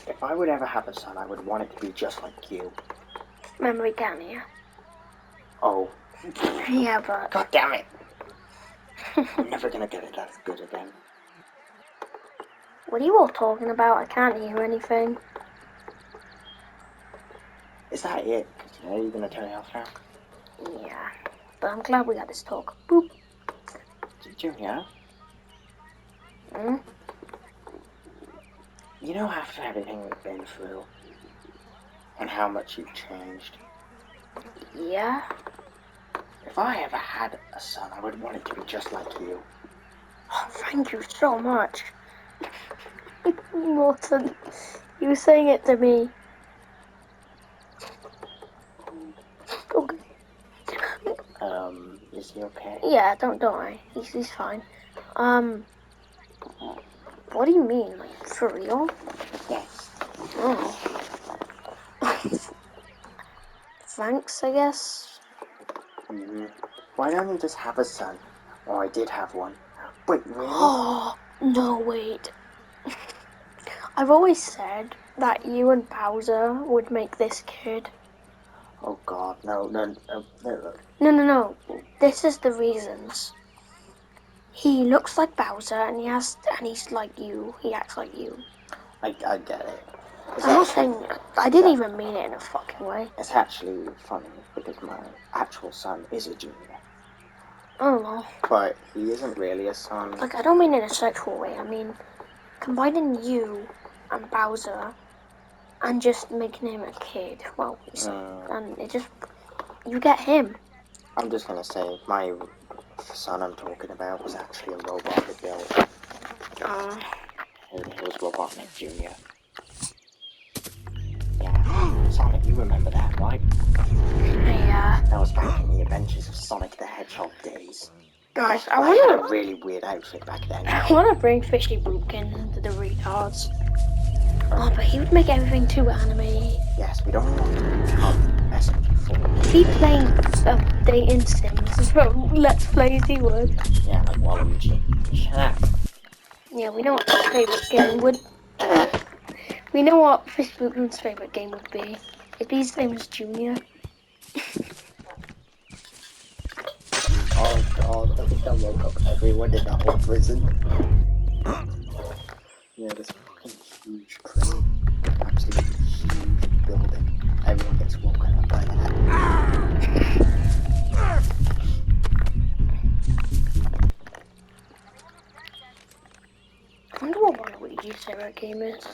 If I would ever have a son, I would want it to be just like you. Memory can, yeah. Oh. Yeah, but... God damn it! I'm never gonna get it that good again. What are you all talking about? I can't hear anything. Is that it? Are you gonna turn it off now? Yeah, but I'm glad we got this talk. Boop. Junior? Hmm? You know, after everything we've been through, and how much you've changed, Yeah? if I ever had a son, I would want it to be just like you. Oh, thank you so much. Morton, you were saying it to me. Okay. Is he okay? Yeah, don't worry. He's fine. What do you mean? Like, for real? Yes. Oh. Thanks, I guess. Why don't you just have a son? Oh, I did have one. Wait, really? Oh, no, wait. I've always said that you and Bowser would make this kid. Oh God, no. No. This is the reasons. He looks like Bowser, and he's like you. He acts like you. I get it. I'm not saying. I didn't even mean it in a fucking way. It's actually funny because my actual son is a junior. I don't know. But he isn't really a son. Like, I don't mean in a sexual way. I mean combining you and Bowser and just making him a kid. Well, and it just you get him. I'm just gonna say my son I'm talking about was actually a robot that built. It was Robotnik Junior. Yeah, Sonic, you remember that, right? Yeah. That was back in the Adventures of Sonic the Hedgehog days. Guys, I had a really weird outfit back then. I wanna bring Fishy Bootkin into the retards. Oh, but he would make everything too anime. Yes, we don't want to become SMG4. If he playing dating sims from Let's Plays, he would. Yeah, like Waluigi. Shut up. Yeah, we know what his favourite game would. We know what Fish Bootkin's favourite game would be. It'd be his name is Junior. Oh God, I think I woke up everyone in the whole prison. Yeah, this fucking huge crane. Absolutely huge building. Everyone gets woken up by that. I wonder what Waluigi's favourite game is.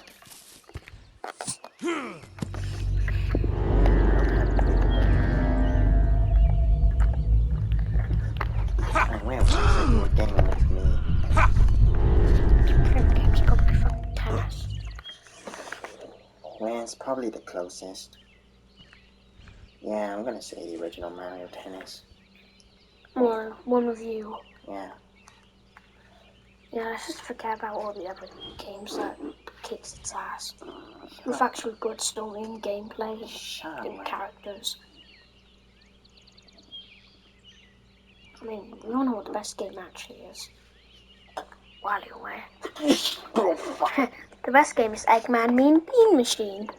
I will, since you were gaming with me. Favorite game's probably fucking tennis. Well, it's probably the closest. Yeah, I'm gonna say the original Mario Tennis. Or one with you. Yeah. Yeah, let's just forget about all the other games that kicks its ass. With actual good story and gameplay and characters. I mean, we all know what the best game actually is. WarioWare. The best game is Eggman Mean Bean Machine.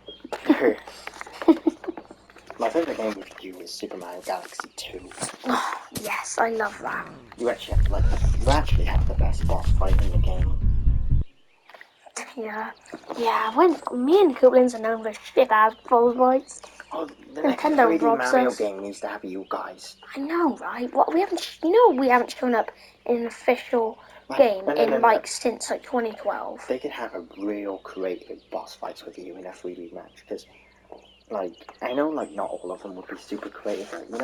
My favourite game with you is Super Mario Galaxy 2. Oh, yes, I love that. You actually have the best boss fight in the game. Yeah, when me and Kooplins are known for shit ass boss fights. Oh, the Nintendo next 3D robs Mario us. game needs to have you guys. I know, right? What we haven't shown up in an official game since 2012. They could have a real creative boss fights with you in a 3D match, because I know not all of them would be super creative, but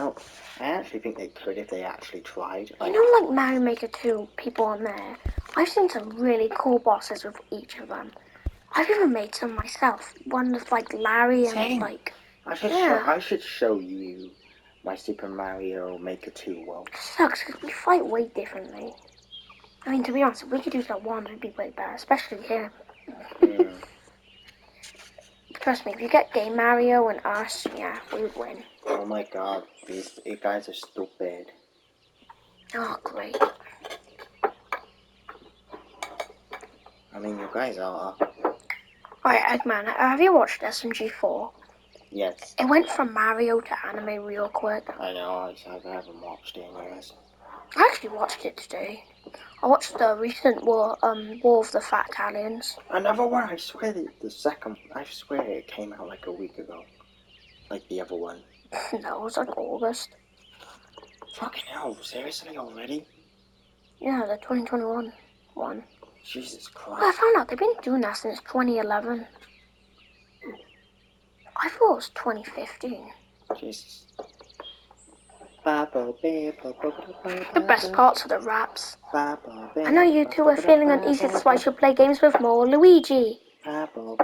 I actually think they could if they actually tried. Mario Maker 2 people on there, I've seen some really cool bosses with each of them. I've even made some myself. One with Larry and I should show you my Super Mario Maker 2 world. Sucks because we fight way differently. I mean, to be honest, if we could use that one, it'd be way better, especially here. Trust me, if you get Game Mario and us, yeah, we would win. Oh my God, these guys are stupid. Oh, great. I mean, you guys are. Alright, Eggman, have you watched SMG4? Yes. It went from Mario to anime real quick. I know, I haven't watched it anyways. I actually watched it today. I watched the recent War of the Fat Italians. Another one, I swear the second, I swear it came out like a week ago. Like the other one. No, it was like August. Fucking hell, seriously already? Yeah, the 2021 one. Jesus Well, I Christ. found out they've been doing that since 2011. I thought it was 2015. Jesus. The best parts are the raps. I know you two are feeling uneasy, that's why you should play games with more Luigi. Eggman,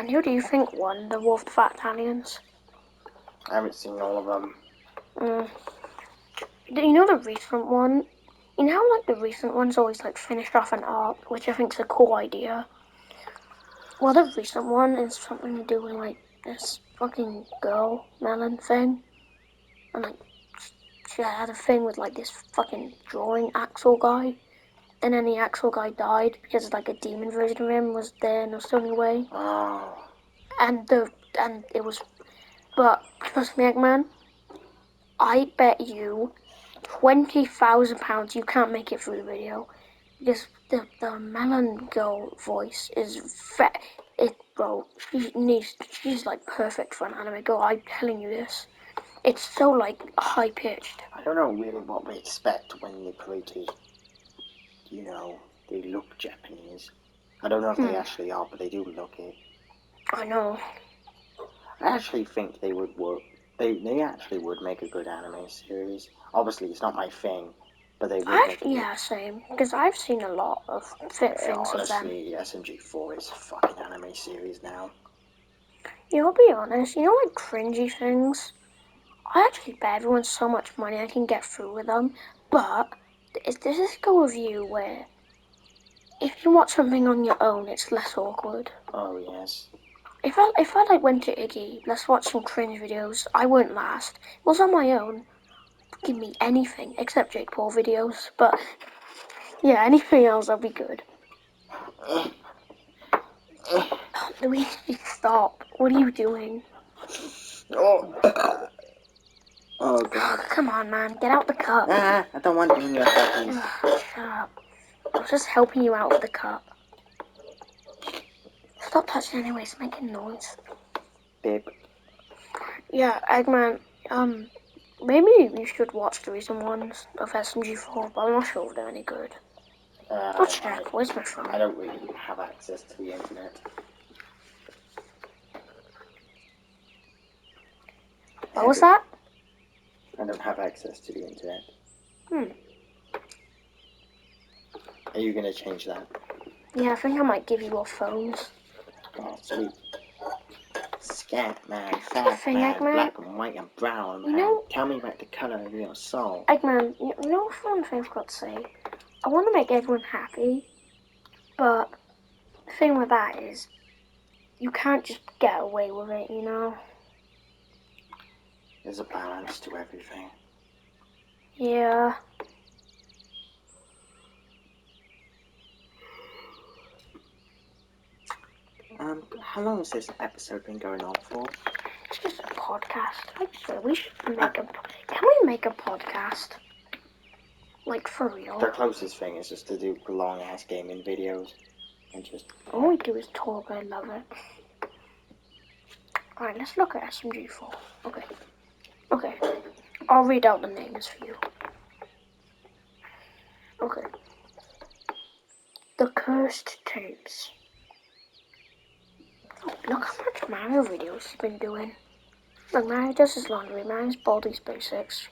who do you think won the War of the Fat Italians? I haven't seen all of them. Do you know the recent one? You know how like the recent one's always like finished off an arc, which I think's a cool idea. Well, the recent one is something to do with like this fucking girl melon thing, and like she had a thing with like this fucking drawing Axel guy, and then the Axel guy died because like a demon version of him was there and was thrown away. Oh. And it was, but trust me, Eggman, I bet you £20,000 you can't make it through the video because the melon girl voice is bro. She's like perfect for an anime girl. I'm telling you this. It's so like high pitched. I don't know really what we expect when the creators, you know, they look Japanese. I don't know if they actually are, but they do look it. I know. I actually think they would work. They actually would make a good anime series. Obviously, it's not my thing, but they would make it. Yeah, same. Because I've seen a lot of things of them. Honestly, SMG4 is a fucking anime series now. You know, I'll be honest. You know, like cringy things. I actually bet everyone's so much money I can get through with them. But does this go with you where if you watch something on your own, it's less awkward? Oh yes. If I like went to Iggy, let's watch some cringe videos, I wouldn't last. If it was on my own, give me anything except Jake Paul videos. But yeah, anything else, I'll be good. Luigi, stop! What are you doing? Oh. Oh god. Come on, man, get out the cup. Ah, I don't want you in your puppies. Shut up. I was just helping you out with the cup. Stop touching anyway, it's making noise. Babe. Yeah, Eggman, maybe you should watch the recent ones of SMG4, but I'm not sure if they're any good. I'll check. Where's my phone? I don't really have access to the internet. What was that? I don't have access to the internet. Are you gonna change that? Yeah, I think I might give you our phones. Oh, sweet. Scat man, fat man, black and white and brown man. You know, tell me about the color of your soul. Eggman, you know one thing I've got to say? I want to make everyone happy, but the thing with that is, you can't just get away with it, you know? There's a balance to everything. Yeah. How long has this episode been going on for? It's just a podcast. I swear we should make a... Can we make a podcast? Like, for real? The closest thing is just to do long-ass gaming videos. And just... All we do is talk, I love it. Alright, let's look at SMG4. Okay. I'll read out the names for you. Okay. The Cursed Tapes. Oh, look how much Mario videos he's been doing. Look, Mario does his laundry, Mario's Baldi's Basics.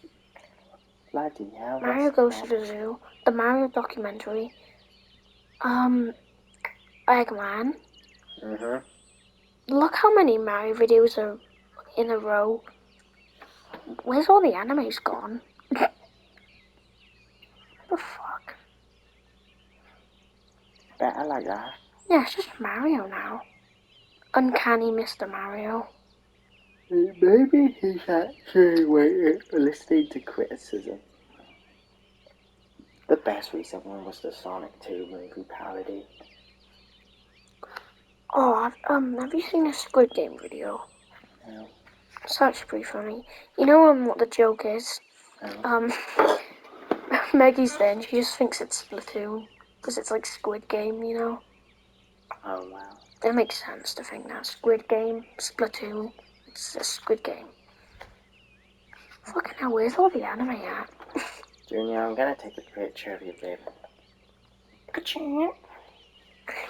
Bloody hell. Mario Goes to the Zoo. The Mario Documentary. Eggman. Look how many Mario videos are in a row. Where's all the animes gone? What the fuck? Better like that. Yeah, it's just Mario now. Uncanny Mr. Mario. Maybe he's actually listening to criticism. best recent one was the Sonic 2 movie parody. Oh, have you seen a Squid Game video? No. It's actually pretty funny. You know what the joke is? No. Maggie's there and she just thinks it's Splatoon. Because it's like Squid Game, you know? Oh, wow. It makes sense to think that. Squid Game, Splatoon. It's a Squid Game. Fucking hell, where's all the anime at? Junior, I'm gonna take a picture of your bib.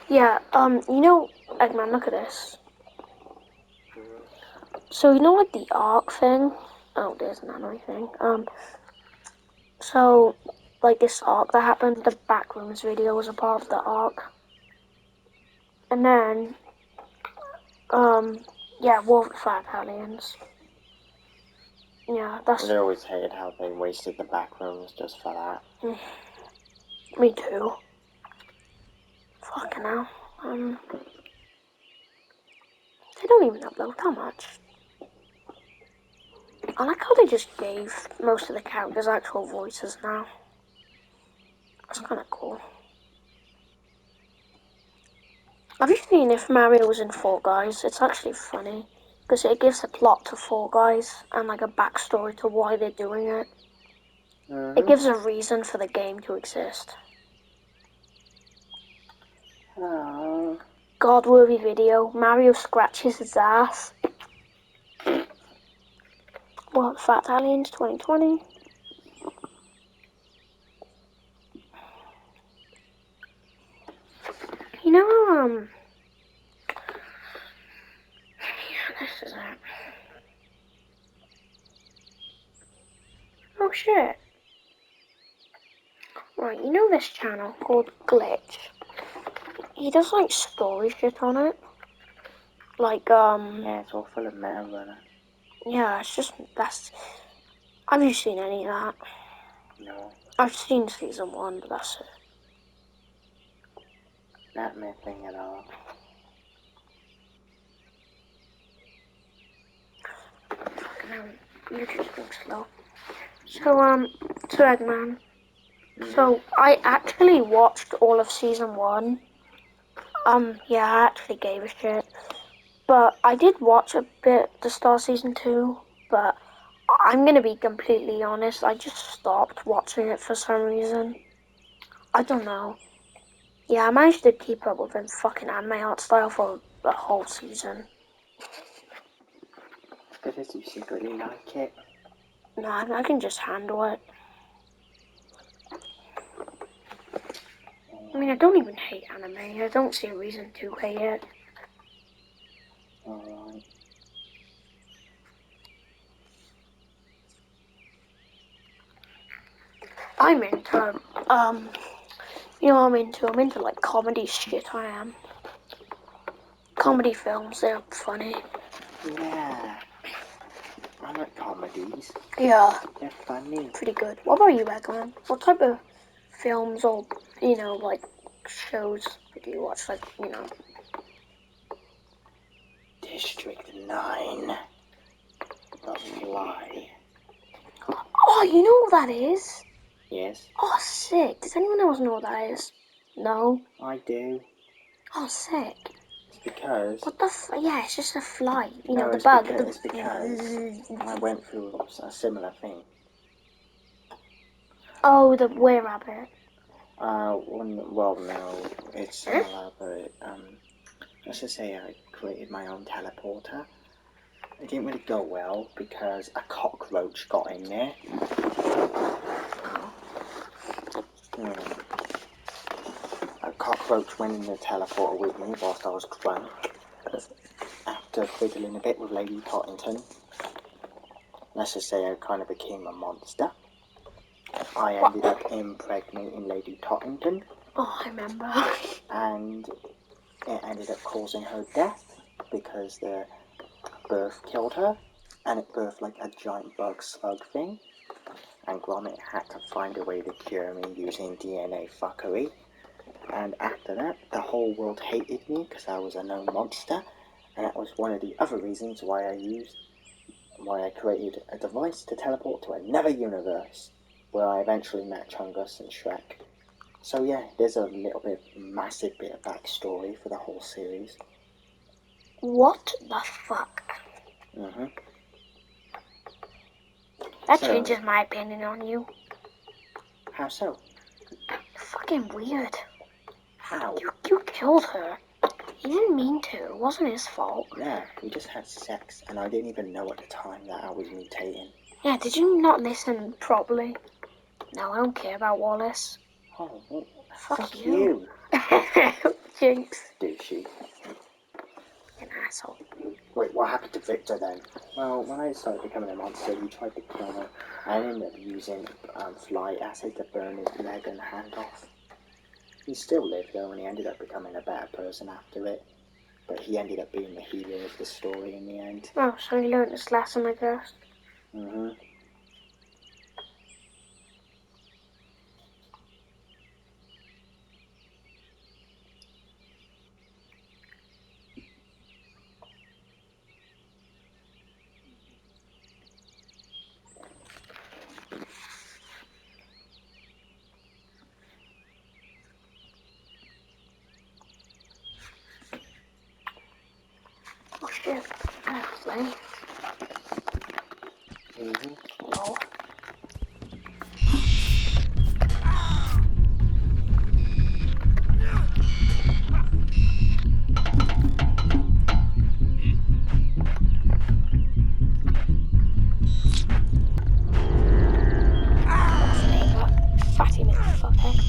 Yeah, you know, Eggman, look at this. So, you know, like the arc thing? Oh, there's an anime thing. So, like this arc that happened, the Backrooms video was a part of the arc. And then, yeah, War of the Five Hellions. Yeah, that's... I always hated how they wasted the back rooms just for that. Me too. Fucking hell. They don't even upload that much. I like how they just gave most of the characters actual voices now. That's kind of cool. Have you seen if Mario was in Fall Guys? It's actually funny. Because it gives a plot to Fall Guys and like a backstory to why they're doing it. It gives a reason for the game to exist. Oh. God-worthy video. Mario scratches his ass. What, Fat Aliens 2020? You know, yeah, this is it. Oh shit. Right, you know this channel called Glitch? He does like story shit on it. Like, Yeah, it's all full of meta runner. yeah, it's just, that's... Have you seen any of that? No. I've seen season 1, but that's it. Not my thing at all. Fucking hell, YouTube's being slow. So Eggman. So, I actually watched all of season 1. Yeah, I actually gave a shit. But I did watch a bit the start of season 2, but I'm gonna be completely honest, I just stopped watching it for some reason. I don't know. Yeah, I managed to keep up with the fucking anime art style for the whole season. Because you secretly like it. No, I can just handle it. I mean, I don't even hate anime. I don't see a reason to hate it. Alright. I'm into, you know what I'm into? I'm into, like, comedy shit, I am. Comedy films, they're funny. Yeah. I like comedies. Yeah. They're funny. Pretty good. What about you, Eggman? What type of films or, you know, like, shows do you watch? Like, you know. District 9. The Fly. Oh, you know what that is? Yes, Oh, sick. Does anyone else know what that is? No? I do. Oh, sick. It's because... What the yeah, it's just a fly. You know, No, the it's bug. because I went through a similar thing. Oh, the were-rabbit. Well, no, it's similar, but, let's just say I created my own teleporter. It didn't really go well because a cockroach got in there. A cockroach went in the teleporter with me whilst I was drunk. After fiddling a bit with Lady Tottington, let's just say I kind of became a monster. I ended up impregnating Lady Tottington. Oh, I remember. And it ended up causing her death because the birth killed her, and it birthed like a giant bug slug thing. And Gromit had to find a way to cure me using DNA fuckery. And after that, the whole world hated me because I was a known monster, and that was one of the other reasons why I created a device to teleport to another universe. where I eventually met Chungus and Shrek. So yeah, there's a massive bit of backstory for the whole series. What the fuck? Mm-hmm. That changes my opinion on you. How so? Fucking weird. How? You killed her. He didn't mean to. It wasn't his fault. Yeah, we just had sex, and I didn't even know at the time that I was mutating. Yeah, did you not listen properly? No, I don't care about Wallace. Oh, well, fuck you. Jinx. Douchey. An asshole. Wait, what happened to Victor then? Well, when I started becoming a monster, he tried to kill me. I ended up using fly acid to burn his leg and hand off. He still lived though, and he ended up becoming a better person after it. But he ended up being the hero of the story in the end. Oh, so he learned his lesson, I guess. Mm-hmm. Oh shit. That's lame. Mm-hmm. No. Fatty little fuckhead.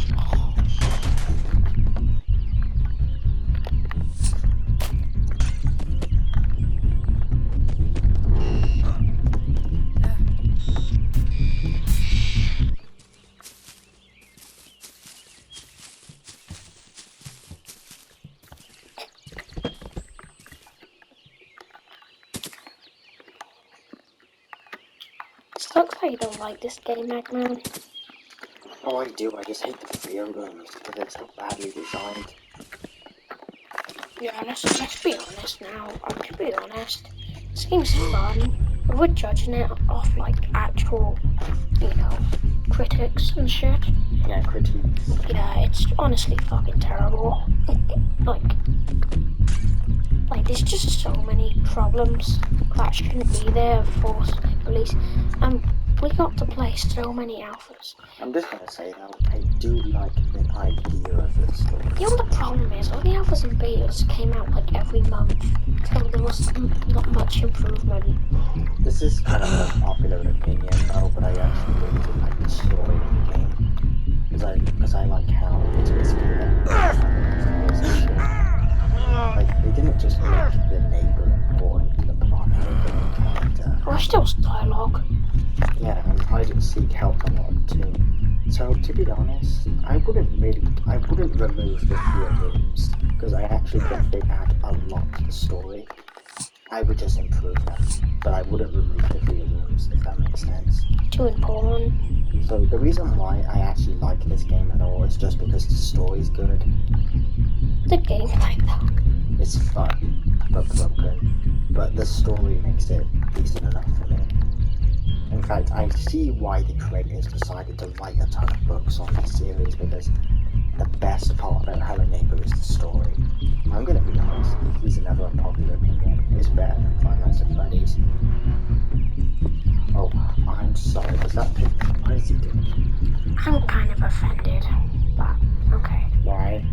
It looks like you don't like this game, Eggman. Oh, I do. I just hate the fear rooms because they're so badly designed. Yeah, let's be honest now. To be honest, this game's fun. If we're judging it off like actual, critics and shit. Yeah, critiques. Yeah, it's honestly fucking terrible. like there's just so many problems that shouldn't be there for release. We got to play so many alphas. I'm just gonna say though, I do like the idea of the story. You know the problem is, all the alphas and betas came out like every month, so there was not much improvement. This is kind of an unpopular opinion though, but I actually really do like the story of the game. Because I like how it's basically like they didn't just make the neighbor important to the plot, they made the main character. Well, still dialogue. Yeah, and hide and seek helped a lot too. So to be honest, I wouldn't remove the fear rooms because I actually think they add a lot to the story. I would just improve them, but I wouldn't remove the fear rooms if that makes sense. Too important. So the reason why I actually like this game at all is just because the story's good. The gameplay though. It's fun, but broken. But the story makes it decent enough for me. In fact, I see why the creators decided to write a ton of books on this series because the best part about Hello Neighbor is the story. I'm gonna be honest, here's another unpopular opinion. It's better than Five Nights at Freddy's. Oh, I'm sorry, was that pig? What is he doing? I'm kind of offended, but okay. Why?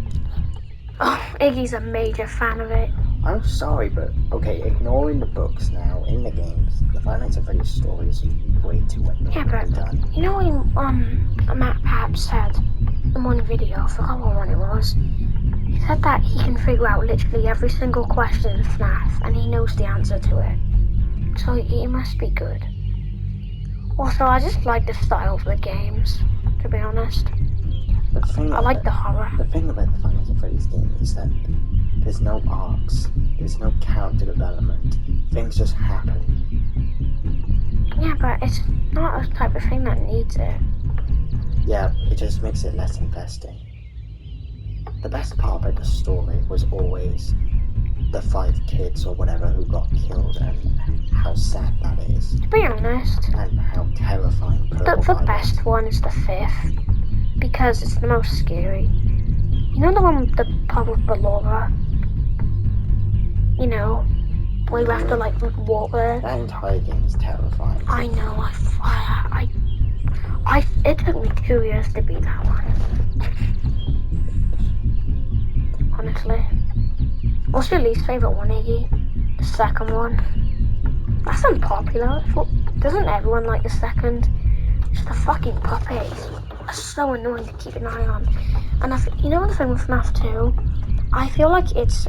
Oh, Iggy's a major fan of it. I'm sorry, but okay, ignoring the books now, in the games, the Five Nights at Freddy's story is way too annoyingly done. You know when Matt Pap said in one video, I forgot what one it was, he said that he can figure out literally every single question in FNAF and he knows the answer to it. So it must be good. Also, I just like the style of the games, to be honest. I like the horror. The thing about the Five Nights at Freddy's game is that there's no arcs, there's no character development, things just happen. Yeah, but it's not a type of thing that needs it. Yeah, it just makes it less investing. The best part about the story was always the 5 kids or whatever who got killed and how sad that is. To be honest, And how terrifying Purple the Guy best was. one is the 5th. Because it's the most scary. You know the one with the pub with Ballora? You know, where you have to like walk there? That entire game is terrifying. I know, it took me 2 years to beat that one. Honestly. What's your least favourite one, Iggy? The second one? That's unpopular. Doesn't everyone like the second? It's the fucking puppies. Are so annoying to keep an eye on. And you know the thing with FNAF 2? I feel like it's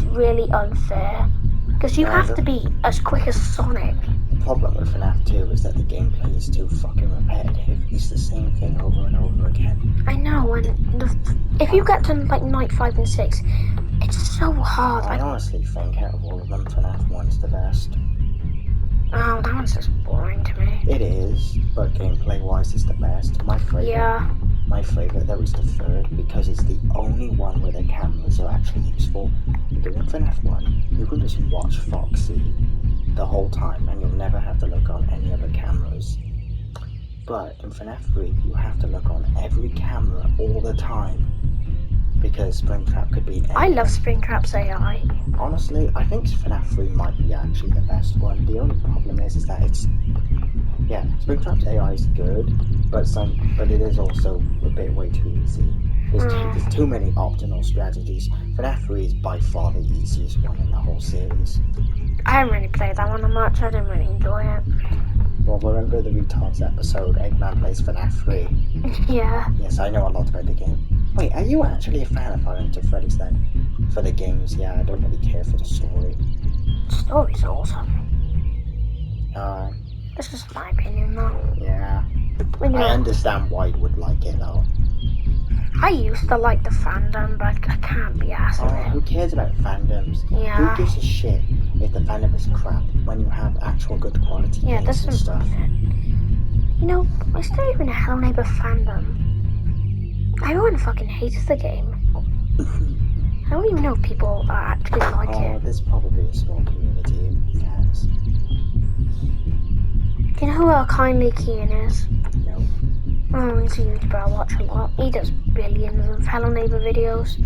really unfair. Because you have to be as quick as Sonic. The problem with FNAF 2 is that the gameplay is too fucking repetitive. It's the same thing over and over again. I know, and if you get to like night 5 and 6, it's so hard. I honestly think out of all of them, FNAF 1's the best. Oh, that one's just boring to me. It is, but gameplay-wise, it's the best. My favourite though is the 3rd, because it's the only one where the cameras are actually useful. Because in FNAF 1, you can just watch Foxy the whole time, and you'll never have to look on any other cameras. But in FNAF 3, you have to look on every camera all the time, because Springtrap could be anything. I love Springtrap's AI. Honestly, I think FNAF 3 might be actually the best one. The only problem is that Springtrap's AI is good, but it is also a bit way too easy. There's too many optimal strategies. FNAF 3 is by far the easiest one in the whole series. I haven't really played that one that much. I didn't really enjoy it. Well, remember the Retards episode, Eggman plays FNAF 3? Yeah. Yes, I know a lot about the game. Wait, are you actually a fan of Five Nights at Freddy's then? For the games, yeah, I don't really care for the story. The story's awesome. Alright. This is my opinion, though. Yeah. Well, you know, I understand why you would like it, though. I used to like the fandom, but I can't be asked with it. Who cares about fandoms? Yeah. Who gives a shit if the fandom is crap when you have actual good quality games and stuff? You know, is there even a Hello Neighbor fandom? Everyone fucking hates the game. I don't even know if people actually like it. There's probably a small community of fans. Do you know who Kindly Keen is? No. Oh, he's a YouTuber I watch a lot. He does billions of Hello Neighbor videos.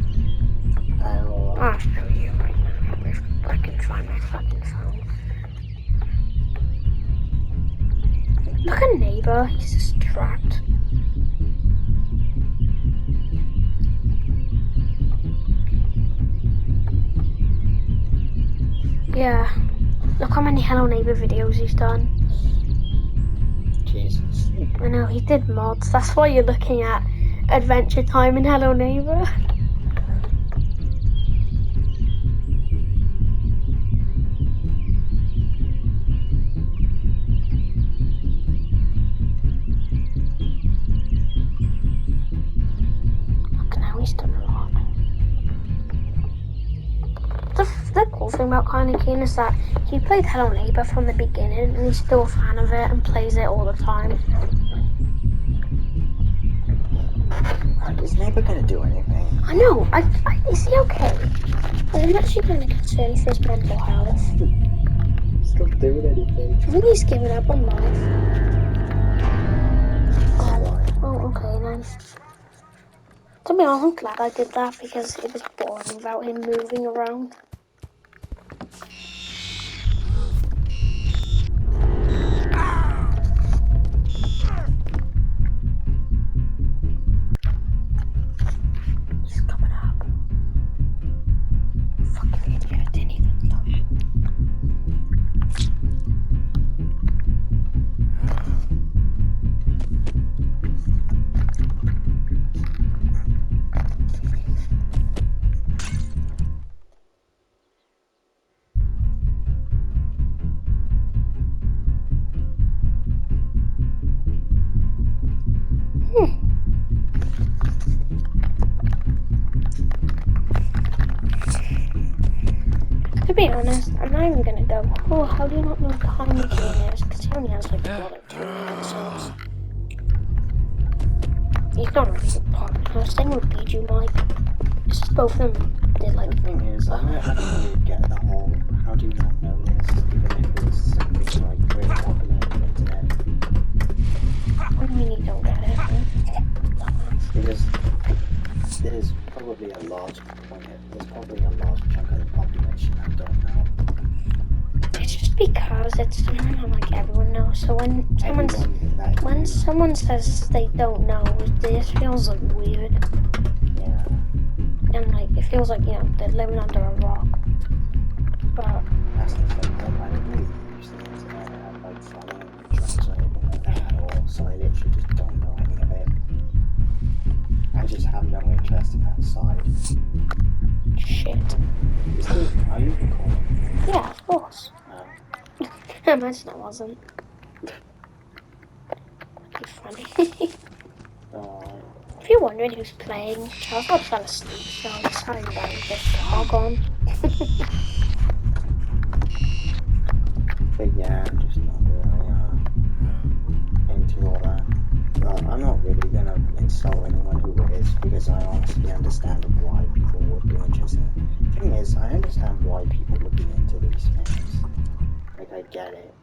I'll show you right now if I can find my fucking phone. Look at Neighbor, he's just trapped. Yeah, look how many Hello Neighbor videos he's done. Jesus. I know, he did mods, that's why you're looking at Adventure Time in Hello Neighbor. Look, now he's done a lot. The cool thing about Kindly Keen is that he played Hello Neighbor from the beginning and he's still a fan of it and plays it all the time. Is Neighbor gonna do anything? I know, is he okay? I'm actually kind of concerned for his mental health. He's not doing anything. I think he's giving up on life. Oh, okay then. To be honest, I'm glad I did that because it was boring without him moving around. He's coming up. Fucking idiot, I didn't even look. To be honest, I'm not even gonna go, oh, how do you not know who Kindly Keen is? Because he only has like 2 million subs. He's not really popular. Same with Bijou Mike. It's just both of them did like. The thing is, I don't really get the whole, how do you not know this, even if it's It's like really popular on the internet. I mean, you don't get it. Because there's probably a large chunk of the population that don't know. It's just because it's something that like everyone knows. So when someone says they don't know, it just feels like weird. Yeah. And like it feels like, you know, they're living under a rock. But That's the thing. I don't really use the internet and have like following trends or anything like that at all. So I literally just don't know any of it. I just have no interest in that side. shit. Are you recording? Yeah, of course. Imagine I wasn't. That'd be funny. If you're wondering who's playing, Charles got fell asleep, so I decided I would just hog on. But yeah, I'm just not really into all that. But I'm not really gonna insult anyone who is, because I honestly understand why people would be interested. The thing is, I understand why people would be into these things. Like, I get it.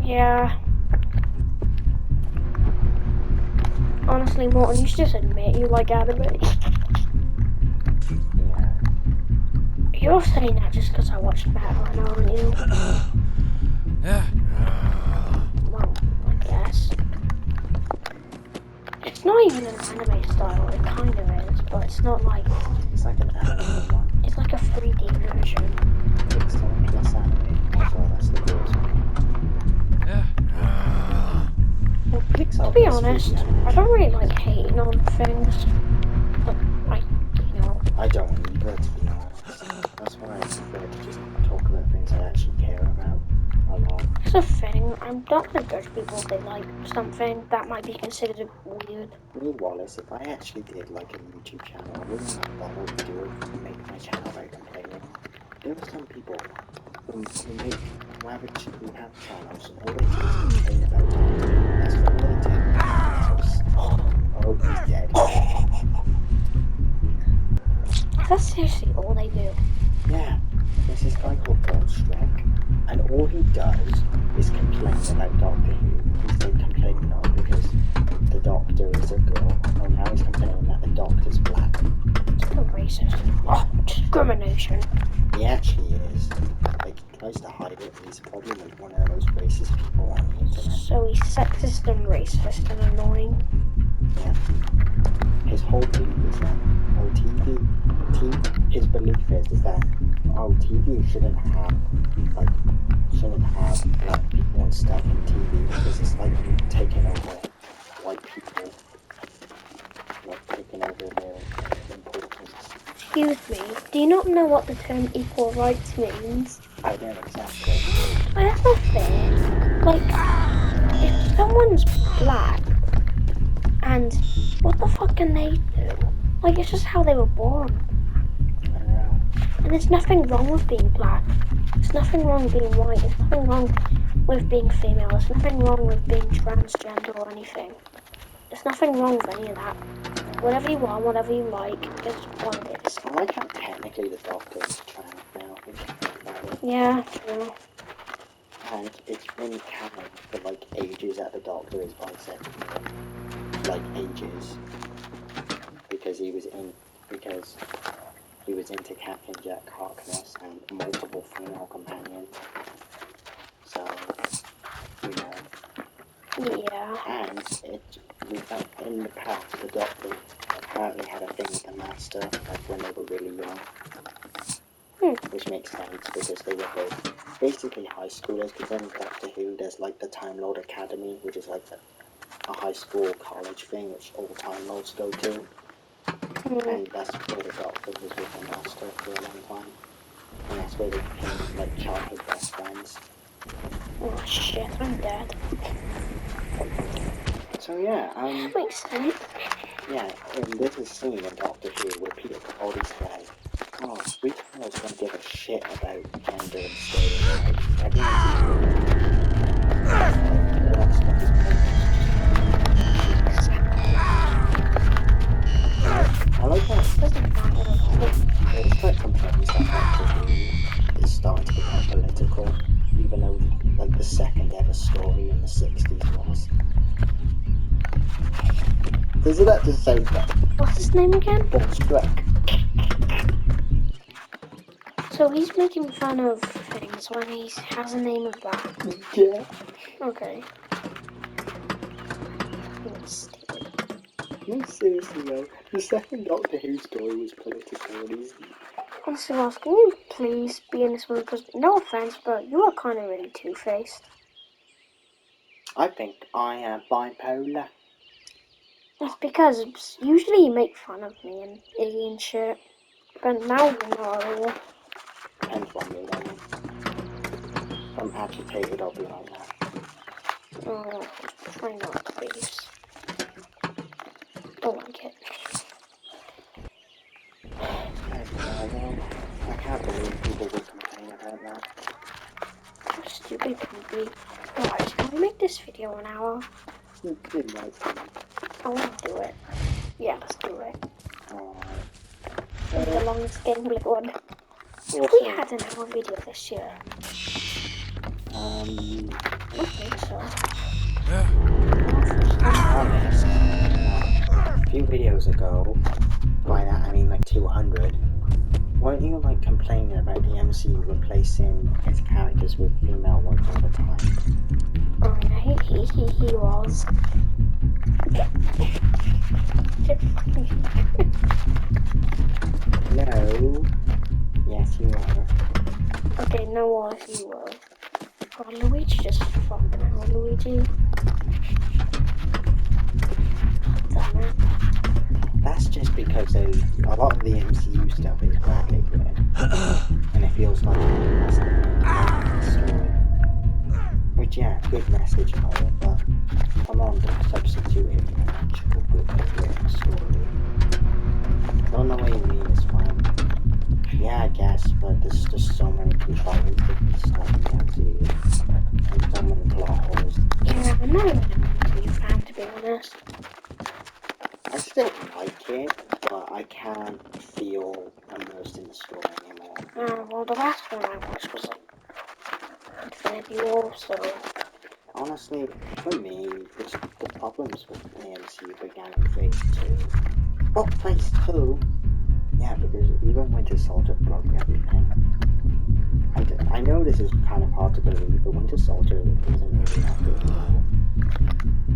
Yeah. Honestly, Morton, you should just admit you like anime. Yeah. You're saying that just because I watched Batman, aren't you? Well, I guess. It's not even an anime style, it kind of is, but it's not like... It's like an anime one. It's like a 3D version. Pixar plus anime. That's all, that's the coolest one. Well, Pixar To be plus honest, 3D I animation. don't really like hating on things, but I don't either, to be honest. That's why I prefer to just talk about things I actually care about a lot. it's a thing. I'm not gonna judge people if they like something that might be considered weird. Me, Wallace, if I actually did like a YouTube channel, I wouldn't bother to make my channel about complaining. There are some people who have channels and all they do is complain about doctors. That's all they do. Oh, he's dead. That's seriously all they do. Yeah, there's this guy called Goldstruck, and all he does is complain about Doctor Who. He's like complaining now because the Doctor is a girl. Oh, now he's complaining that the Doctor's black. It's so racist. Oh, discrimination. He actually is. Like, he tries to hide it, but he's probably like one of the most racist people on the internet. So he's sexist and racist and annoying. Yeah. His whole belief is that, his belief is that, TV shouldn't have black people and stuff in TV because it's like taking over white people, like taking over their importance. Excuse me, do you not know what the term equal rights means? I don't exactly. Like, that's not fair. Like, if someone's black, and what the fuck can they do? Like, it's just how they were born. I know. And there's nothing wrong with being black. There's nothing wrong with being white. There's nothing wrong with being female. There's nothing wrong with being transgender or anything. There's nothing wrong with any of that. Whatever you want, whatever you like, is what it is. I like how technically the Doctor is trans now. Yeah, true. And it's been canon for like ages that the Doctor is bisexual. Like ages. Because he was into Captain Jack Harkness and multiple female companions. So, you know. Yeah. And in the past, the Doctor apparently had a thing with the Master, like when they were really young. Which makes sense because they were both basically high schoolers. Because in Doctor Who, there's like the Time Lord Academy, which is like a high school college thing which all Time Lords go to. And that's where the Doctor was with the Master for a long time. And that's where they became like childhood best friends. Oh shit, I'm dead. So yeah, That makes sense. yeah, and there's a scene in Doctor Who where Peter Capaldi's like, oh, we don't give a shit about gender and stereotypes. Everyone's equal. All that stuff is pointless. I like how Doesn't matter. it's quite complains that Doctor Who is starting to become political. Doesn't that just sound bad? What's his name again? Bob Shrek. So he's making fun of things when he has a name of that. Yeah. Okay. That's stupid. No, seriously though, the second Doctor Who story was political and he's... Honestly, Ross, can you please be in this movie? Because, no offense, but you are kind of really two-faced. I think I am bipolar. That's because usually you make fun of me and Iggy and shit. But now you're not at all. Depends on me, I mean. If I'm agitated, I'll be like that. Oh, try not to, please. Don't like it. I can't believe people would complain about that. Stupid movie. Alright, can we make this video an hour? It might be. I want to do it. Yeah, let's do it. Alright. The longest gameplay one. Also, We had an hour video this year. I I don't think so. honest, a few videos ago, by that I mean like 200, weren't you like complaining about the MCU replacing its characters with female ones all the time? Oh yeah, he was. No. Yes, you are. Okay, no more if you will. God, Luigi just fucking out, Luigi. Damn it. That's just because a lot of the MCU stuff is badly written, and it feels like that's the story. Which, yeah, good message and all, but come on, don't substitute it for an actual good written story. Don't know what you mean, it's fine. Yeah, I guess, but there's just so many contrivance and stuff in the MCU, and so many plot holes. Yeah, I'm not even a movie fan, to be honest. I still like it, but I can't feel immersed in the story anymore. Well, the last one I watched was like Infinity War, so. Honestly, for me, the problems with the MCU began in Phase 2. What, Phase 2? Yeah, because even Winter Soldier broke everything. I know this is kind of hard to believe, but Winter Soldier isn't really that good at all.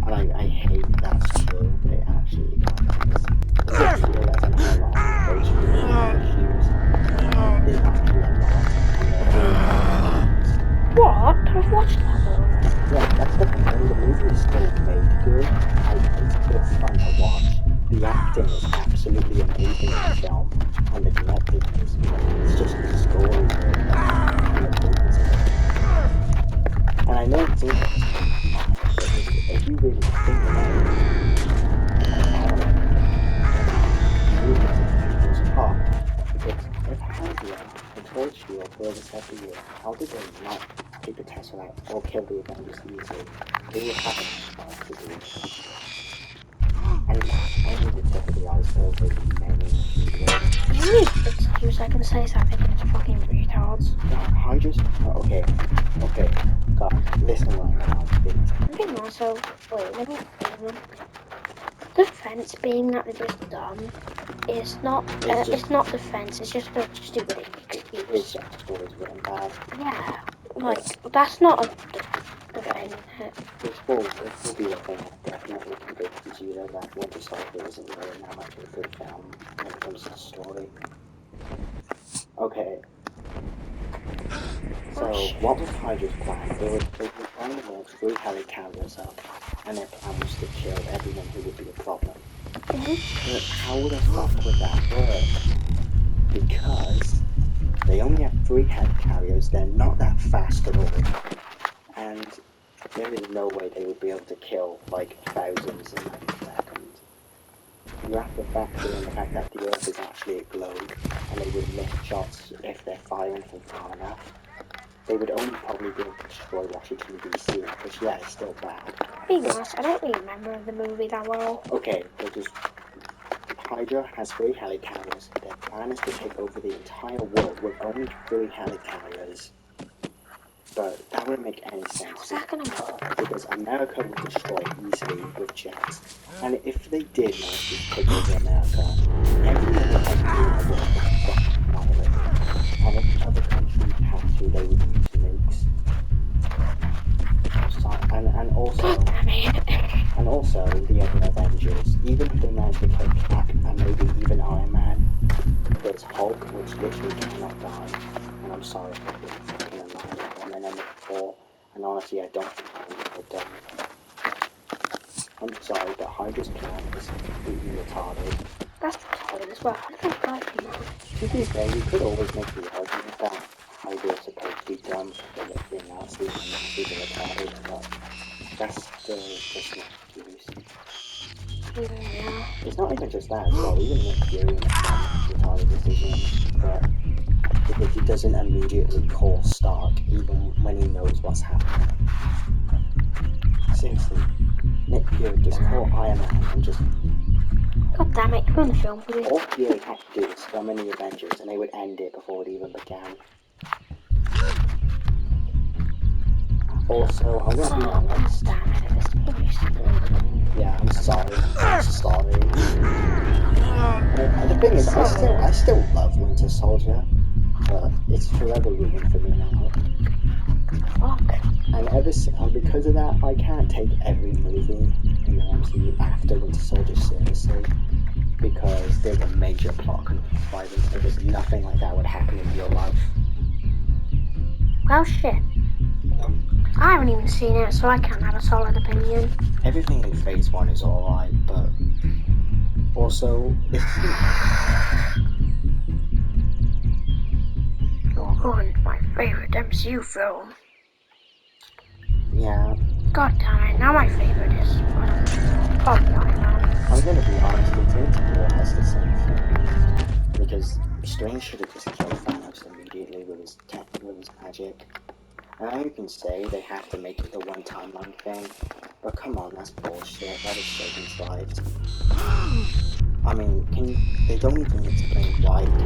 And I hate that's true, but it actually kind of is. Does it feel as an airline, those issues did actually unlock, and they're all What? I've watched that one. yeah, that's the thing. I mean, the movie is still made good. It's still fun to watch. The acting is absolutely amazing in the film, and the directing is great. It's just the story and the themes of it. And I know it's interesting, but if you really think about it, the movie is a huge apart. Because if Hydra and Torch Shield were the set of year, how did they not take the Tesseract or kill the Avengers easily? They would have a to do. And that's only the tip of the iceberg with many heroes. The only excuse I can say is that it's fucking retards. Hydra's... okay. God, listen right now. Okay, no, so, wait, let me film. The fence being that they're just dumb is not, it's not defense, it's just a stupid excuse. It's just stories written bad. Yeah, like, that's not the thing. This will be the thing that definitely convinces you that Winter Soldier isn't really that much of a good film when it comes to the story. Okay. So, what was Hydra's plan? They were trying to launch 3 helicarriers up, and their plan was to kill everyone who would be a problem. But how the fuck would that work? Because they only have 3 helicarriers, they're not that fast at all, and there is no way they would be able to kill, like, thousands in 90 seconds. You have to factor in the fact that the Earth is actually a globe, and they would miss shots if they're firing from far enough. They would only probably be able to destroy Washington DC, which yeah, is still bad. Being honest, I don't really remember the movie that well. Okay, but just Hydra has 3 helicarriers. Their plan is to take over the entire world with only 3 helicarriers. But that wouldn't make any How's sense that gonna work? because America would destroy easily with jets. And if they did manage to take over America, every other country in the world would be fucking annihilated. And if other countries had to, they would use nukes. So, and also, God damn it. and also the other Avengers, even if they managed to kill Cap and maybe even Iron Man, there's Hulk, which literally cannot die. And I'm sorry for being fucking annoying. And then number 4, and honestly, I don't think I'm ever done. I'm sorry, but Hydra's plan is completely retarded. That's retarded as well. How did I die from that? To be fair, you could always make the argument that Hydra is supposed to be dumb for being Nazis and Nazis are retarded, but that's still just an excuse. Yeah. It's not even just that as well, even Nick Fury in the film makes retarded decisions, but because he doesn't immediately call Stark even when he knows what's happening. Seriously, Nick Fury just call Iron Man and just God damn it, you're in the film for me. all Fury had to do was summon the Avengers and they would end it before it even began. Also, I'm gonna be honest. Damn it, this movie's stupid. Yeah, I'm sorry. I'm sorry. The thing is, I still love Winter Soldier, but it's forever ruined for me now. Fuck. And because of that, I can't take every movie in the MCU after Winter Soldier seriously, because there's a major plot contrivance because nothing like that would happen in real life. Well, shit. I haven't even seen it, so I can't have a solid opinion. Everything in Phase 1 is alright, but also, it's... You're ruined my favorite MCU film. Yeah. God damn it, now my favorite is, probably Iron Man. I'm gonna be honest, Infinity War has the same thing. Because Strange should have just killed Thanos immediately with his magic. And I know you can say they have to make it the one timeline thing, but come on, that's bullshit. That is so contrived. I mean, they don't even explain why it Why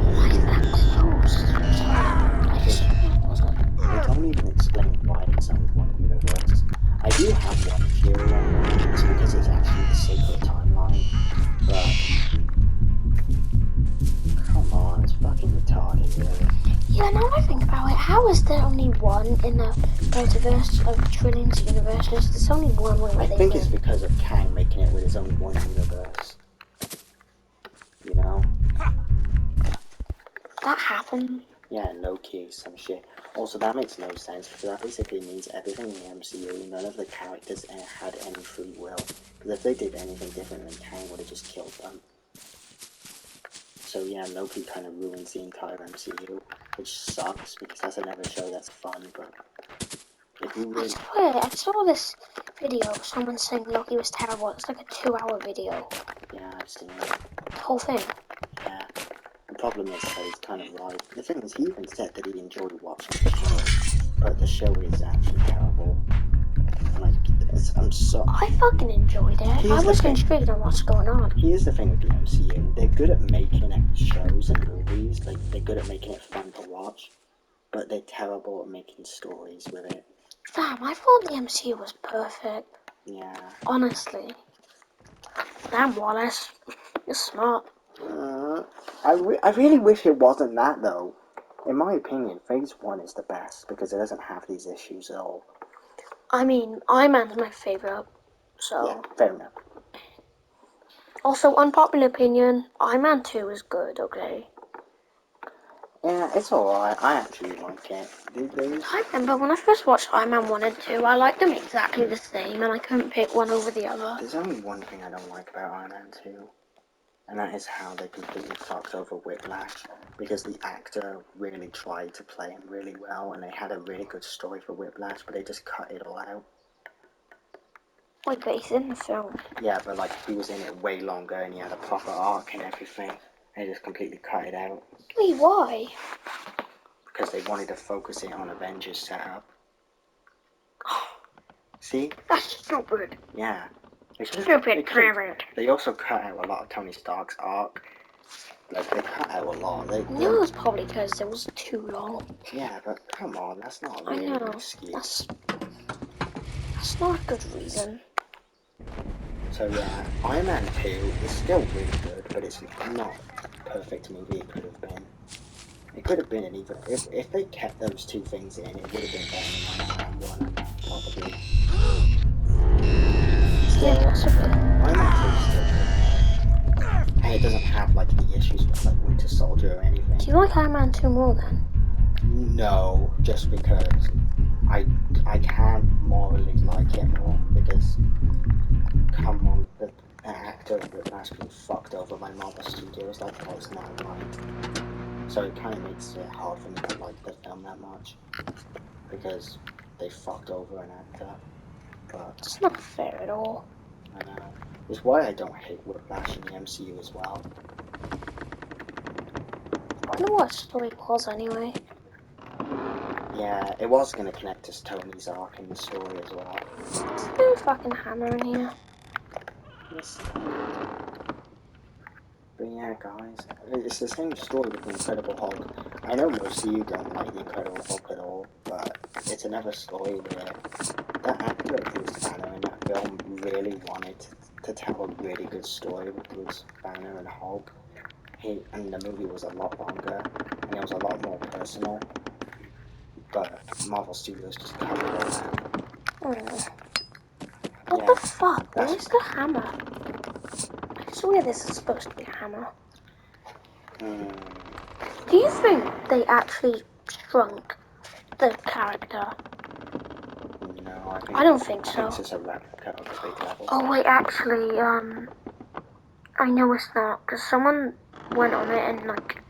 is that close? They don't even explain why it's only one universe. I do have one theory on why. It's because it's actually the sacred timeline. But come on, it's fucking retarded, really. Yeah, now I think about it, how is there only one in the multiverse of trillions of universes? There's only one way I they think can. it's because of Kang making it with his own one universe. You know? That happened. Yeah, low-key, some shit. Also, that makes no sense, because that basically means everything in the MCU, none of the characters had any free will. Because if they did anything different, then Kang would have just killed them. So yeah, Loki kind of ruins the entire MCU, which sucks, because that's another show that's fun, but... If you I really... swear, I saw this video of someone saying Loki was terrible. It's like a 2-hour video. Yeah, I've seen it. The whole thing. Yeah. The problem is that he's kind of right. The thing is, he even said that he enjoyed watching the show, but the show is actually terrible. Like, I'm so... I fucking enjoyed it. I was intrigued on what's going on. Here's the thing with the MCU. They're good at making shows and movies. Like, they're good at making it fun to watch, but they're terrible at making stories with it. Damn, I thought the MCU was perfect. Yeah. Honestly. Damn, Wallace. You're smart. I really wish it wasn't that, though. In my opinion, Phase 1 is the best, because it doesn't have these issues at all. I mean, Iron Man's my favorite, so... Yeah, fair enough. Also, unpopular opinion, Iron Man 2 is good, okay? Yeah, it's alright. I actually like it. I remember when I first watched Iron Man 1 and 2, I liked them exactly the same, and I couldn't pick one over the other. There's only one thing I don't like about Iron Man 2, and that is how they completely fucked over Whiplash, because the actor really tried to play him really well, and they had a really good story for Whiplash, but they just cut it all out. Wait, but he's in the film. Yeah, but like, he was in it way longer, and he had a proper arc and everything, and they just completely cut it out. Wait, why? Because they wanted to focus it on Avengers setup. See? That's stupid. Yeah. Stupid parent. They also cut out a lot of Tony Stark's arc. Like, they cut out a lot. No, it's probably because it was too long. Yeah, but come on, that's not I really an know. excuse. That's not a good reason. So yeah, Iron Man 2 is still really good, but it's not the perfect movie it could have been. It could have been an even if they kept those two things in, it would have been better than Iron Man 1, probably. Still, Yeah, possibly. Iron Man 2 is still good, and it doesn't have like the issues with like Winter Soldier or anything. Do you like Iron Man 2 more then? No, just because I can't morally like it more because come on, the actor that has been fucked over by Marvel Studios, that guy's not right. So it kind of makes it hard for me to like the film that much because they fucked over an actor. But It's not fair at all. I know it's why I don't hate Whiplash in the MCU as well. I wonder what story it was anyway. Yeah, it was gonna connect to Tony's arc in the story as well. There's no fucking hammer in here. Yes. But yeah, guys, it's the same story with the Incredible Hulk. I know most of you don't like the Incredible Hulk at all, but it's another story where the actor Bruce Banner in that film really wanted to tell a really good story with Bruce Banner and Hulk. And the movie was a lot longer, and it was a lot more personal, but Marvel Studios just cut it all out. Oh. What Yeah, the fuck? that's Where's the hammer? I swear this is supposed to be a hammer. Do you think they actually shrunk the character? No, I don't think I so. think it's just a replica of the big level. Oh wait, actually, I know it's not, because someone went on it and like,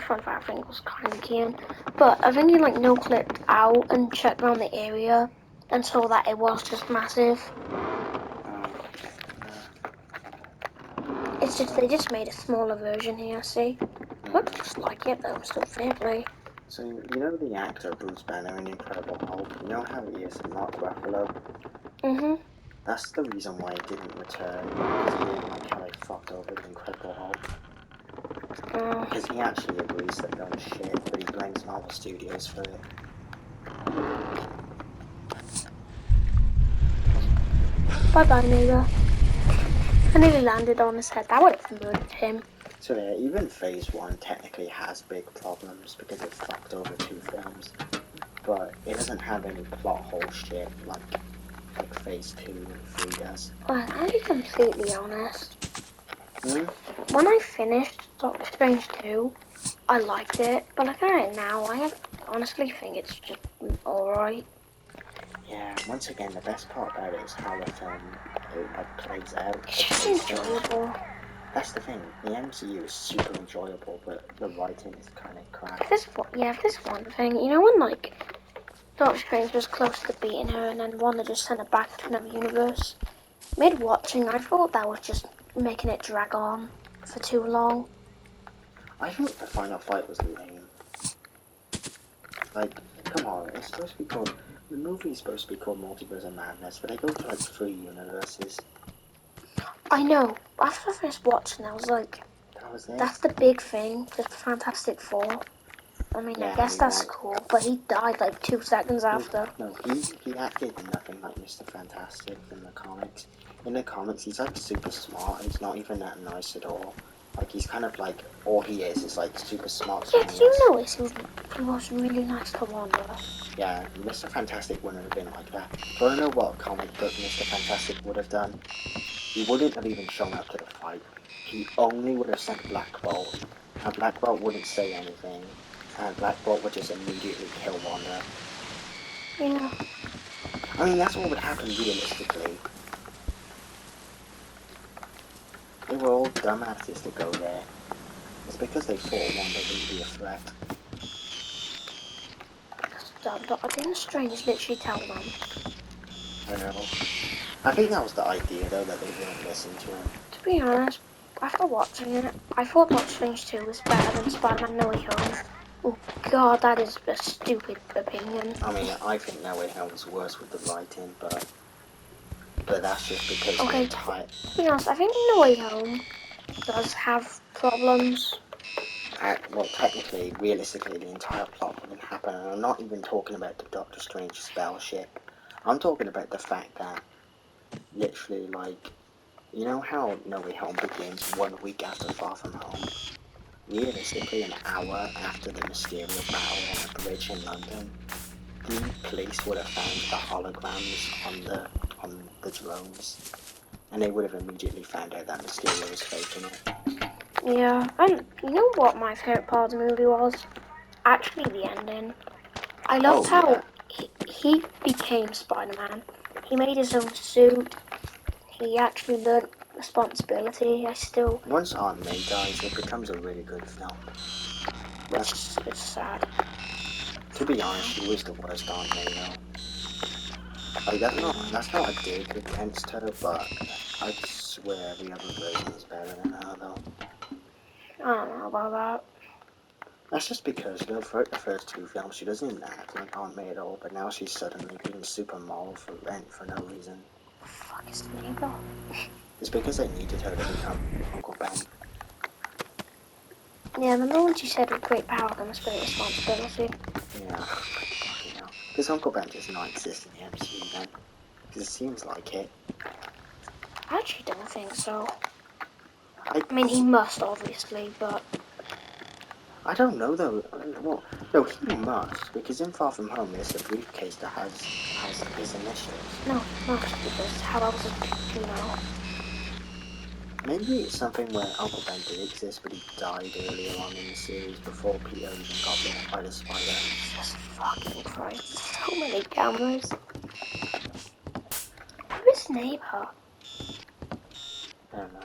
fun fact, I think it was kind of keen, but I think he like no-clipped out and checked around the area and saw that it was just massive. It's just, they just made a smaller version here, see? Looks just like it though, still fair play. So, you know the actor Bruce Banner in Incredible Hulk? You know how he is in Mark Ruffalo? Mm-hmm. That's the reason why he didn't return, because he didn't like how they fucked over the Incredible Hulk. Because he actually agrees that film is shit, but he blames Marvel Studios for it. Bye-bye, neighbor. I nearly landed on his head. That would have murdered him. So yeah, even Phase 1 technically has big problems because it fucked over two films, but it doesn't have any plot hole shit like Phase 2 and 3 does. I'll be completely honest. Hmm? When I finished Doctor Strange 2, I liked it, but looking at it now, I honestly think it's just alright. Yeah, once again, the best part about it is how the film like plays out. It's just enjoyable. That's the thing. The MCU is super enjoyable, but the writing is kind of crap. If there's one thing, you know when like Doctor Strange was close to beating her and then Wanda just sent her back to another universe? Mid watching, I thought that was just making it drag on for too long. I think the final fight was lame. Like, come on, it's supposed to be called. The movie is supposed to be called Multiverse of Madness, but they go to like 3 universes. I know. After first watching, I was like, That was it. that's the big thing, the Fantastic Four. I mean, Yeah, I guess that's cool, but he died like 2 seconds after. No, he acted nothing like Mr. Fantastic in the comics. In the comics, he's like super smart, and he's not even that nice at all. Like he's kind of like all he is like super smart. Yeah, did you notice he was really nice to Wanda? Yeah, Mr. Fantastic wouldn't have been like that. Do I know what comic book Mr. Fantastic would have done? He wouldn't have even shown up to the fight. He only would have sent Black Bolt. And Black Bolt wouldn't say anything. And Black Bolt would just immediately kill Wanda. Yeah. I mean, that's what would happen realistically. They were all dumbasses to go there. It's because they thought Wanda wouldn't be a threat. Didn't Strange literally tell them? I know. I think that was the idea, though, that they wouldn't listen to him. To be honest, after watching it, I thought Doctor Strange 2 was better than Spider-Man No Way Home. Oh god, that is a stupid opinion. I mean, I think No Way Home was worse with the writing, but that's just because Okay, the entire... to be honest, I think No Way Home does have problems. Well, technically, realistically, the entire plot wouldn't happen, and I'm not even talking about the Doctor Strange spell shit. I'm talking about the fact that, literally, like, you know how No Way Home begins 1 week after Far From Home? Realistically, an hour after the Mysterio battle on a bridge in London, the police would have found the holograms on the drones, and they would have immediately found out that Mysterio was faking it. Yeah, and you know what my favourite part of the movie was? Actually, the ending. I loved Oh yeah. how he became Spider-Man. He made his own suit. He actually learned responsibility. Once Aunt May dies, it becomes a really good film. Which is sad. To be honest, she was the worst Aunt May though. Like that's not a dig against her, but I swear every other version is better than her though. I don't know about that. That's just because, you know, throughout the first two films, she doesn't even act like Aunt May at all, but now she's suddenly being super moral for rent for no reason. Fuck is the neighbor? It's because they needed her to become Uncle Ben. Yeah, the moment you said with great power comes great responsibility. Yeah, fucking hell. Because Uncle Ben does not exist in the MCU then. Because it seems like it. I actually don't think so. I, I mean, he must, obviously, but... I don't know though. Well, no, he must, because in Far From Home there's the briefcase that has his initials. No, he must, because how else would you know? Maybe it's something where Uncle Ben did exist, but he died earlier on in the series before Peter even got bitten by the spider. Jesus fucking Christ, so many cameras. Who is neighbor? I don't know.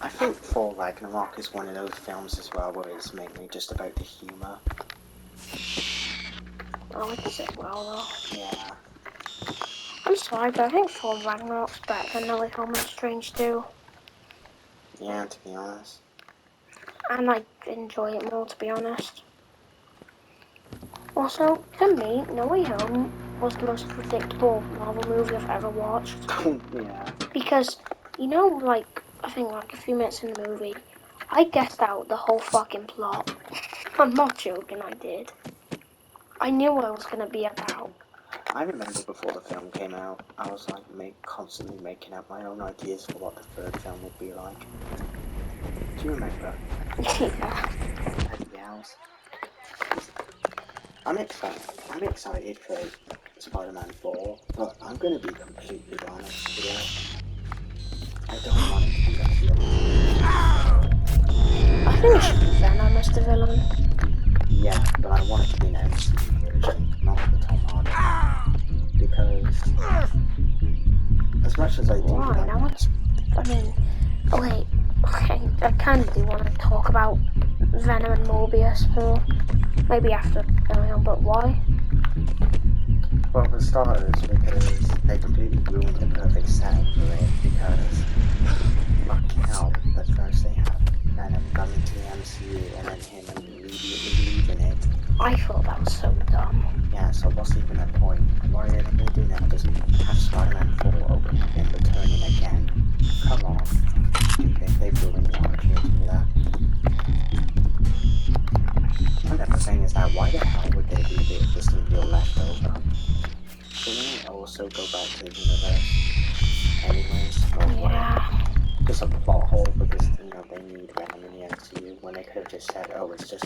I think Thor Ragnarok is one of those films as well where it's mainly just about the humour. Oh, it's it well, though. Yeah. I'm sorry, but I think Thor Ragnarok's better than No Way Home and Strange 2. Yeah, to be honest. And I enjoy it more, to be honest. Also, to me, No Way Home was the most predictable Marvel movie I've ever watched. Yeah. Because, you know, like, I think like a few minutes in the movie, I guessed out the whole fucking plot. I'm not joking, I did. I knew what it was gonna be about. I remember before the film came out, I was like constantly making up my own ideas for what the third film would be like. Do you remember? Yeah. Anything else? I'm excited. I'm excited for Spider-Man 4, but I'm gonna be completely honest here. I don't want it to be like the other I think it should be Venom as the villain. Yeah, but I want it to be an MCU version, not the Tom Hardy. Because as much as I do Why? love, Now it's. I mean, okay, I kind of do want to talk about Venom and Morbius more. Maybe after going on, but why? well, for starters, because they completely ruined the perfect setup for it. Because fucking hell, the first they have Venom come into the MCU and then him immediately leaving it. I thought that was so dumb. Yeah, so what's even the point? Why are they going to do now? Just have Spider-Man 4 open with him returning again? Come on. Stupid. They've ruined the opportunity for that. Another thing is that why the hell would they leave it if the symbiote left over? Shouldn't it also go back to the universe? Anyways, or whatever. Yeah. Just a plot hole because, you know, they need Venom in the MCU when they could have just said, oh, it's just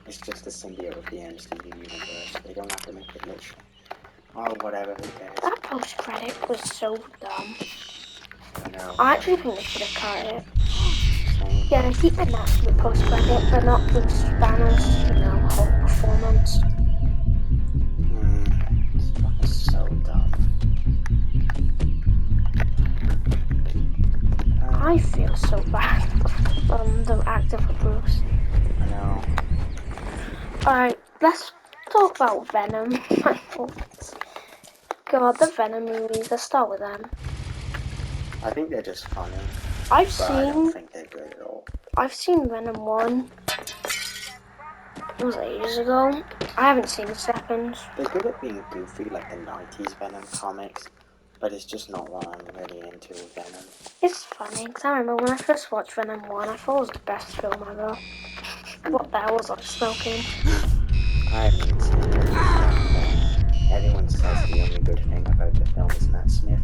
the symbiote of the MCU universe. They don't have to make it literal. Oh, whatever, who cares? That post credit was so dumb. I know. I actually think they should have cut it. Same. Yeah, keep it natural with post credit, but not Bruce Banner's, whole performance. It's fucking so dumb. I feel so bad from the actor for Bruce. I know. Alright, let's talk about Venom. God, the Venom movies, let's start with them. I think they're just funny, I've but I don't seen think they're good at all. Venom 1. It was ages ago. I haven't seen the second. They're good at being goofy, like the 90s Venom comics, But it's just not what I'm really into with Venom. It's funny, because I remember when I first watched Venom 1, I thought it was the best film ever. What the hell was I smoking? I haven't even seen it, but everyone says the only good thing about the film is Matt Smith,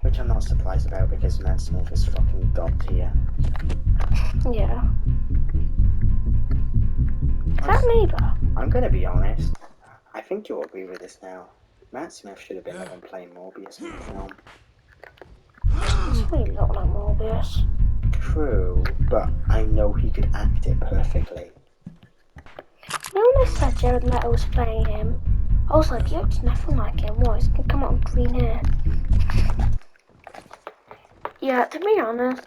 which I'm not surprised about because Matt Smith is fucking god tier. Yeah. Is that neighbour? I'm gonna be honest. I think you'll agree with this now. Matt Smith should have been the one playing Morbius in the film. It's really look like Morbius. True, but I know he could act it perfectly. You know when I said Jared Leto was playing him, I was like, yeah, it's nothing like him. What, he's gonna come out with green hair? Yeah, to be honest,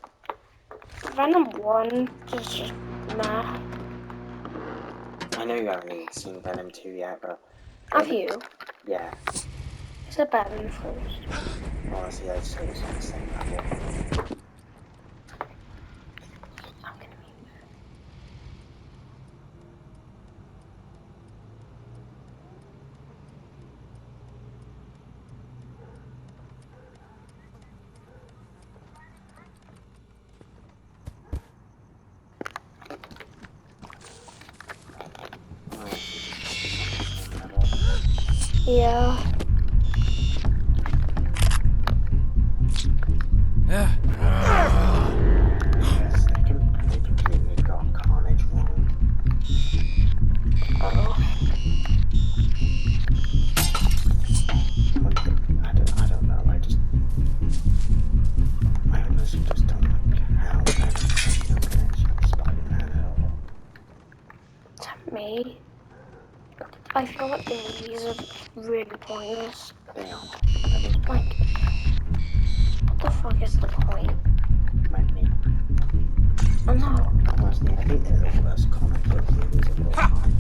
Venom 1 is just meh. I know you haven't even seen Venom 2 yet, but... Have you? Yeah. Is it better than the first? Honestly, I'd say it's on the same level. I'm gonna be... Yeah. Yes, they completely got Carnage wrong. Oh. I don't know, I honestly just don't like how Venom has no connection with Spider-Man at all. To me, I feel like the movies are really pointless. They are. Like, what the fuck is the point? Magneto. I know. Honestly, I think they're the worst comic book movies of all time.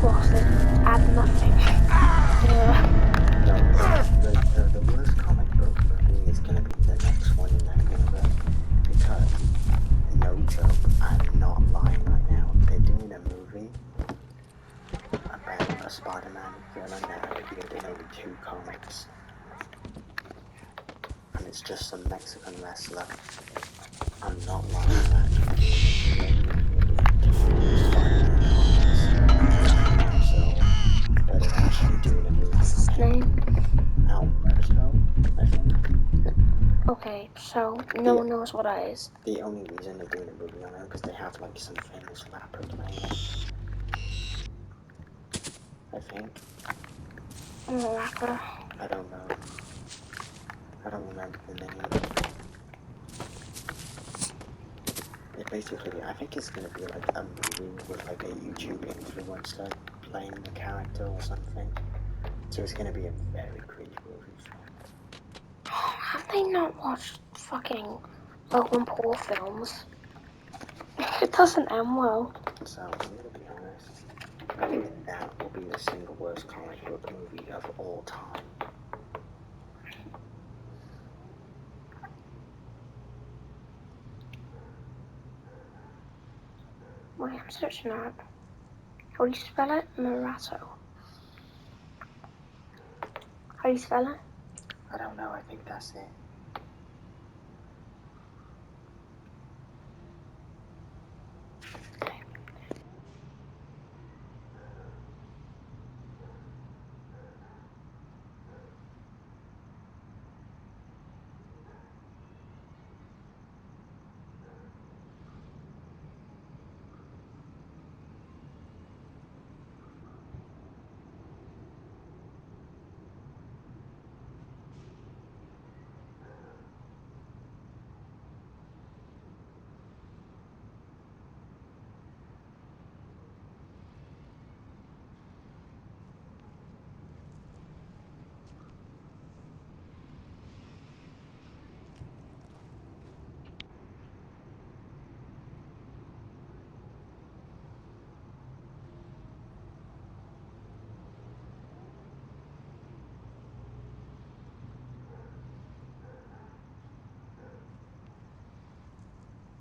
What, they add nothing? No, the worst comic book movie is going to be the next one in that universe. Because, no joke, I'm not lying right now. They're doing a movie about a Spider-Man villain that appeared in only 2 comics. And it's just some Mexican wrestler. I'm not lying, they're actually Spider-Man comics. So, but they're actually doing a movie. What's his name? Alberto, I think. Okay, so no one knows what that is. The only reason they're doing a movie on it is because they have like some famous rapper playing it. I think. I'm a rapper. I don't know. I don't remember the name. It basically, I think it's gonna be like a movie with like a YouTube influencer playing the character or something. So it's gonna be a very cringe movie film. Have they not watched fucking Logan Paul films? It doesn't end well. So I'm gonna be honest. I think that will be the single worst comic book movie of all time. Wait, I'm searching that. How do you spell it? Murato. How do you spell it? I don't know, I think that's it.